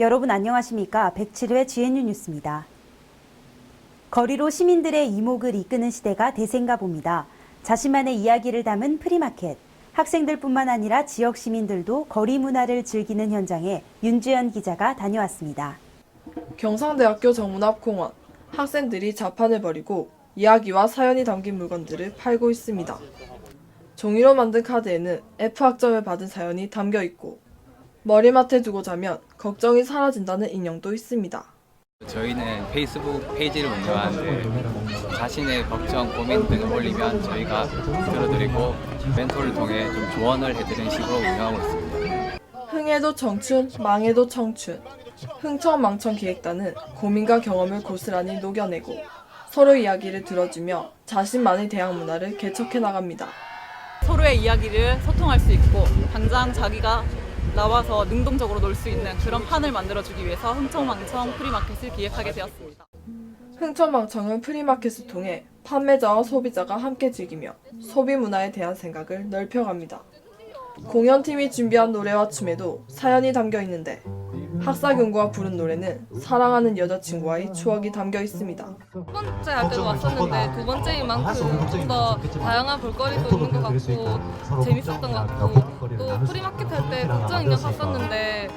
여러분 안녕하십니까? 107회 GNU 뉴스입니다. 거리로 시민들의 이목을 이끄는 시대가 대세인가 봅니다. 자신만의 이야기를 담은 프리마켓. 학생들뿐만 아니라 지역 시민들도 거리 문화를 즐기는 현장에 윤주연 기자가 다녀왔습니다. 경상대학교 정문 앞 공원. 학생들이 자판을 벌이고 이야기와 사연이 담긴 물건들을 팔고 있습니다. 종이로 만든 카드에는 F학점을 받은 사연이 담겨 있고 머리맡에 두고 자면 걱정이 사라진다는 인형도 있습니다. 저희는 페이스북 페이지를 운영하는데 자신의 걱정, 고민 등을 올리면 저희가 들어드리고 멘토를 통해 좀 조언을 해드리는 식으로 운영하고 있습니다. 흥해도 청춘, 망해도 청춘. 흥청망청 기획단은 고민과 경험을 고스란히 녹여내고 서로 이야기를 들어주며 자신만의 대학 문화를 개척해 나갑니다. 서로의 이야기를 소통할 수 있고 당장 자기가 나와서 능동적으로 놀 수 있는 그런 판을 만들어주기 위해서 흥청망청 프리마켓을 기획하게 되었습니다. 흥청망청은 프리마켓을 통해 판매자와 소비자가 함께 즐기며 소비 문화에 대한 생각을 넓혀갑니다. 공연팀이 준비한 노래와 춤에도 사연이 담겨 있는데 학사경구가 부른 노래는 사랑하는 여자친구와의 추억이 담겨 있습니다. 첫 번째 할 때도 왔었는데 두 번째인 만큼 좀 더 다양한 볼거리도 있는 것 같고 재밌었던 것 같고 또 프리마켓 할 때 국전 인형 샀었는데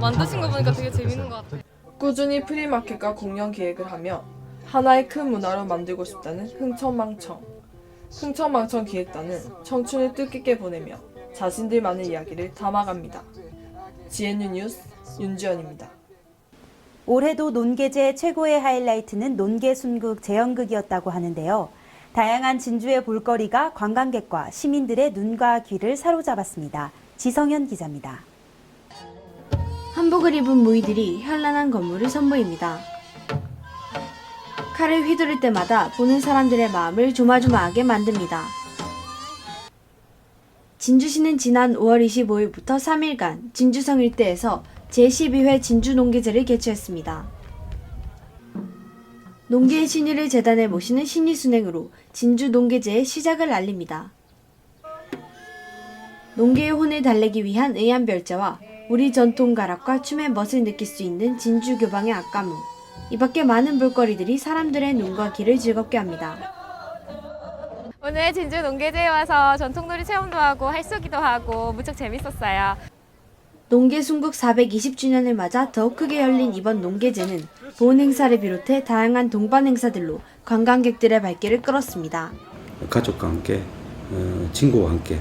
만드신 거 보니까 되게 재밌는 것 같아요. 꾸준히 프리마켓과 공연 기획을 하며 하나의 큰 문화로 만들고 싶다는 흥청망청. 흥청망청 기획단은 청춘을 뜻깊게 보내며 자신들만의 이야기를 담아갑니다. GNU 뉴스 윤주연입니다. 올해도 논계제 최고의 하이라이트는 논계순국 재연극이었다고 하는데요. 다양한 진주의 볼거리가 관광객과 시민들의 눈과 귀를 사로잡았습니다. 지성현 기자입니다. 한복을 입은 무희들이 현란한 건물을 선보입니다. 칼을 휘두를 때마다 보는 사람들의 마음을 조마조마하게 만듭니다. 진주시는 지난 5월 25일부터 3일간 진주성 일대에서 제12회 진주논계제를 개최했습니다. 논계의 신의를 재단에 모시는 신의순행으로 진주논계제의 시작을 알립니다. 논계의 혼을 달래기 위한 의안별제와 우리 전통 가락과 춤의 멋을 느낄 수 있는 진주교방의 악가무, 이 밖에 많은 볼거리들이 사람들의 눈과 귀를 즐겁게 합니다. 오늘 진주 논계제에 와서 전통놀이 체험도 하고 할쏘기도 하고 무척 재밌었어요. 논계 순국 420주년을 맞아 더욱 크게 열린 이번 논계제는 보훈 행사를 비롯해 다양한 동반 행사들로 관광객들의 발길을 끌었습니다. 가족과 함께, 친구와 함께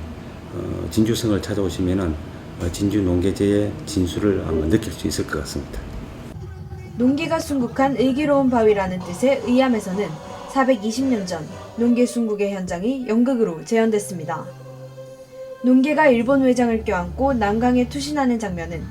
진주성을 찾아오시면 진주 논계제의 진수를 한번 느낄 수 있을 것 같습니다. 논계가 순국한 의기로운 바위라는 뜻의 의암에서는 420년 전 논계 순국의 현장이 연극으로 재현됐습니다. 논계가 일본 회장을 껴안고 남강에 투신하는 장면은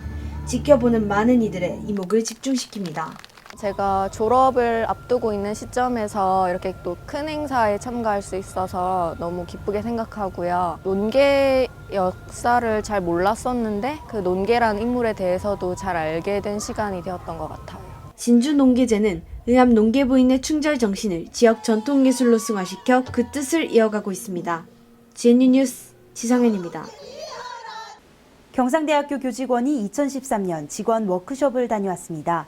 지켜보는 많은 이들의 이목을 집중시킵니다. 제가 졸업을 앞두고 있는 시점에서 이렇게 또 큰 행사에 참가할 수 있어서 너무 기쁘게 생각하고요. 논계 역사를 잘 몰랐었는데 그 논계라는 인물에 대해서도 잘 알게 된 시간이 되었던 것 같아요. 진주 논계제는 의암 논계 부인의 충절 정신을 지역 전통예술로 승화시켜 그 뜻을 이어가고 있습니다. GNU 뉴스 지성현입니다. 경상대학교 교직원이 2013년 직원 워크숍을 다녀왔습니다.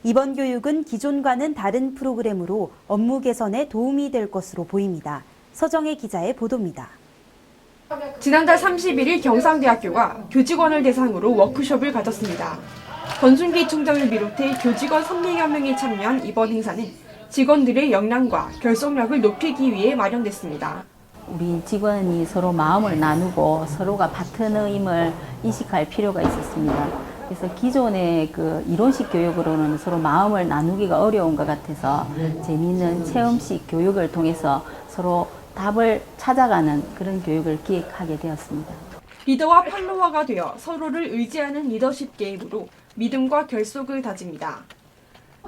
이번 교육은 기존과는 다른 프로그램으로 업무 개선에 도움이 될 것으로 보입니다. 서정혜 기자의 보도입니다. 지난달 31일 경상대학교가 교직원을 대상으로 워크숍을 가졌습니다. 권순기 총장을 비롯해 교직원 300여 명이 참여한 이번 행사는 직원들의 역량과 결속력을 높이기 위해 마련됐습니다. 우리 직원이 서로 마음을 나누고 서로가 파트너임을 인식할 필요가 있었습니다. 그래서 기존의 그 이론식 교육으로는 서로 마음을 나누기가 어려운 것 같아서 재미있는 체험식 교육을 통해서 서로 답을 찾아가는 그런 교육을 기획하게 되었습니다. 리더와 팔로워가 되어 서로를 의지하는 리더십 게임으로 믿음과 결속을 다집니다.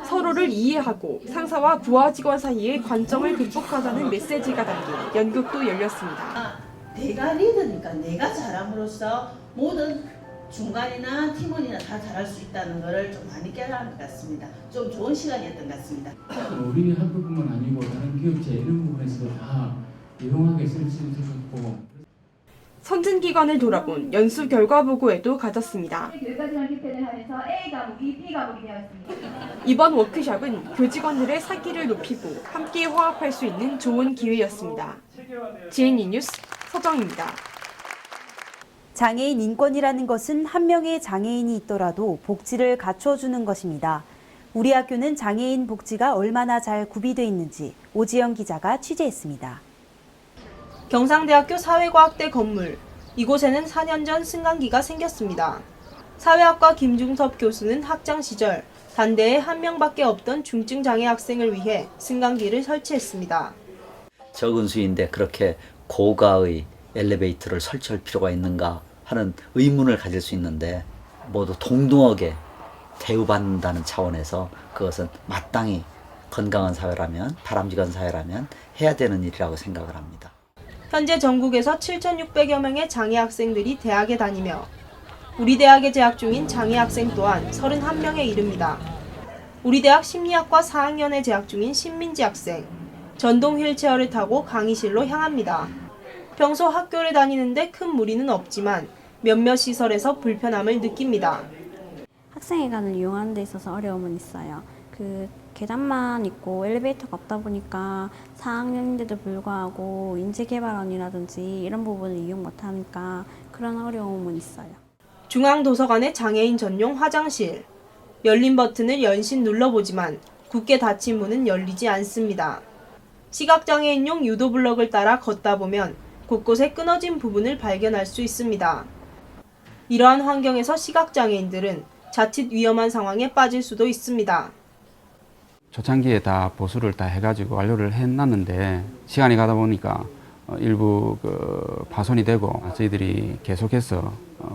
서로를 이해하고 상사와 부하 직원 사이의 관점을 극복하자는 메시지가 담긴 연극도 열렸습니다. 내가 리더니까 내가 잘함으로써 모든 중간이나 팀원이나 다 잘할 수 있다는 것을 좀 많이 깨달은 것 같습니다. 좀 좋은 시간이었던 것 같습니다. 우리 학교뿐만 아니고 다른 기업체 이런 부분에서도 다 유용하게 쓸 수 있었고 선진기관을 돌아본 연수 결과 보고회도 가졌습니다. 이번 워크숍은 교직원들의 사기를 높이고 함께 화합할 수 있는 좋은 기회였습니다. GNU 뉴스 서정입니다. 장애인 인권이라는 것은 한 명의 장애인이 있더라도 복지를 갖춰주는 것입니다. 우리 학교는 장애인 복지가 얼마나 잘 구비되어 있는지 오지영 기자가 취재했습니다. 경상대학교 사회과학대 건물. 이곳에는 4년 전 승강기가 생겼습니다. 사회학과 김중섭 교수는 학창 시절 단대에 한 명밖에 없던 중증장애 학생을 위해 승강기를 설치했습니다. 적은 수인데 그렇게 고가의 엘리베이터를 설치할 필요가 있는가 하는 의문을 가질 수 있는데 모두 동등하게 대우받는다는 차원에서 그것은 마땅히 건강한 사회라면, 바람직한 사회라면 해야 되는 일이라고 생각을 합니다. 현재 전국에서 7,600여 명의 장애 학생들이 대학에 다니며 우리 대학에 재학 중인 장애 학생 또한 31명에 이릅니다. 우리 대학 심리학과 4학년에 재학 중인 신민지 학생, 전동 휠체어를 타고 강의실로 향합니다. 평소 학교를 다니는데 큰 무리는 없지만 몇몇 시설에서 불편함을 느낍니다. 학생회관을 이용하는 데 있어서 어려움은 있어요. 계단만 있고 엘리베이터가 없다 보니까 4학년인데도 불구하고 인재개발원이라든지 이런 부분을 이용 못하니까 그런 어려움은 있어요. 중앙도서관의 장애인 전용 화장실. 열린 버튼을 연신 눌러보지만 굳게 닫힌 문은 열리지 않습니다. 시각장애인용 유도블럭을 따라 걷다 보면 곳곳에 끊어진 부분을 발견할 수 있습니다. 이러한 환경에서 시각장애인들은 자칫 위험한 상황에 빠질 수도 있습니다. 초창기에 다 보수를 다 해가지고 완료를 해놨는데 시간이 가다 보니까 일부 파손이 되고 저희들이 계속해서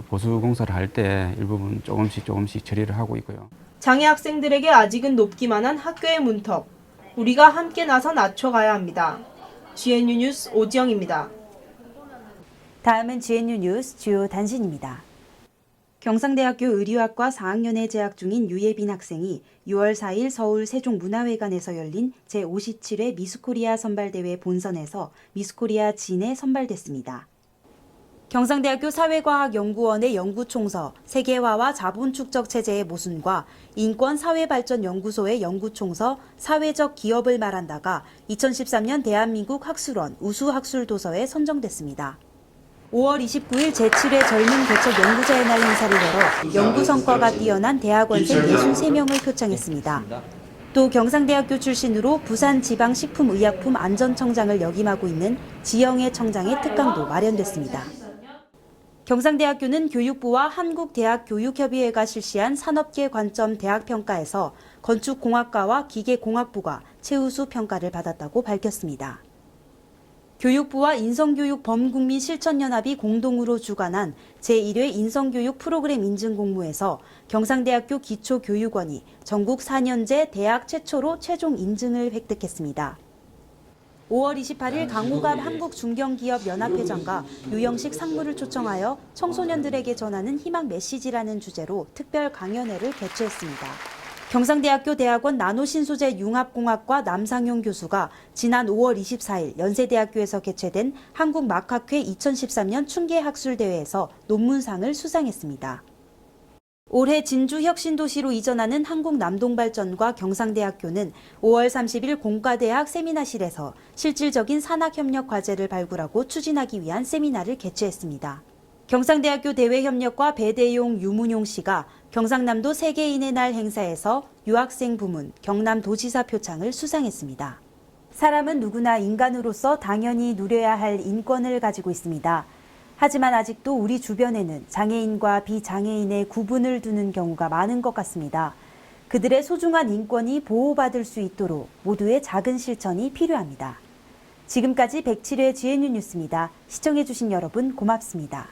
보수 공사를 할 때 일부분 조금씩 처리를 하고 있고요. 장애 학생들에게 아직은 높기만 한 학교의 문턱. 우리가 함께 나서 낮춰가야 합니다. GNU 뉴스 오지영입니다. 다음은 GNU 뉴스 주요 단신입니다. 경상대학교 의류학과 4학년에 재학 중인 유예빈 학생이 6월 4일 서울 세종문화회관에서 열린 제57회 미스코리아 선발대회 본선에서 미스코리아 진에 선발됐습니다. 경상대학교 사회과학연구원의 연구총서 세계화와 자본축적 체제의 모순과 인권사회발전연구소의 연구총서 사회적 기업을 말한다가 2013년 대한민국 학술원 우수학술도서에 선정됐습니다. 5월 29일 제7회 젊은 개척 연구자의 날 행사를 열어 연구 성과가 뛰어난 대학원생 63명을 표창했습니다. 또 경상대학교 출신으로 부산지방식품의약품 안전청장을 역임하고 있는 지영애 청장의 특강도 마련됐습니다. 경상대학교는 교육부와 한국대학교육협의회가 실시한 산업계 관점 대학평가에서 건축공학과와 기계공학부가 최우수 평가를 받았다고 밝혔습니다. 교육부와 인성교육범국민실천연합이 공동으로 주관한 제1회 인성교육 프로그램 인증 공모에서 경상대학교 기초교육원이 전국 4년제 대학 최초로 최종 인증을 획득했습니다. 5월 28일 강호갑 한국중견기업연합회장과 유영식 상무를 초청하여 청소년들에게 전하는 희망 메시지라는 주제로 특별 강연회를 개최했습니다. 경상대학교 대학원 나노신소재 융합공학과 남상용 교수가 지난 5월 24일 연세대학교에서 개최된 한국막학회 2013년 충계학술대회에서 논문상을 수상했습니다. 올해 진주혁신도시로 이전하는 한국남동발전과 경상대학교는 5월 30일 공과대학 세미나실에서 실질적인 산학협력 과제를 발굴하고 추진하기 위한 세미나를 개최했습니다. 경상대학교 대외협력과 배대용 유문용 씨가 경상남도 세계인의 날 행사에서 유학생 부문 경남도지사 표창을 수상했습니다. 사람은 누구나 인간으로서 당연히 누려야 할 인권을 가지고 있습니다. 하지만 아직도 우리 주변에는 장애인과 비장애인의 구분을 두는 경우가 많은 것 같습니다. 그들의 소중한 인권이 보호받을 수 있도록 모두의 작은 실천이 필요합니다. 지금까지 107회 GNU 뉴스입니다. 시청해주신 여러분 고맙습니다.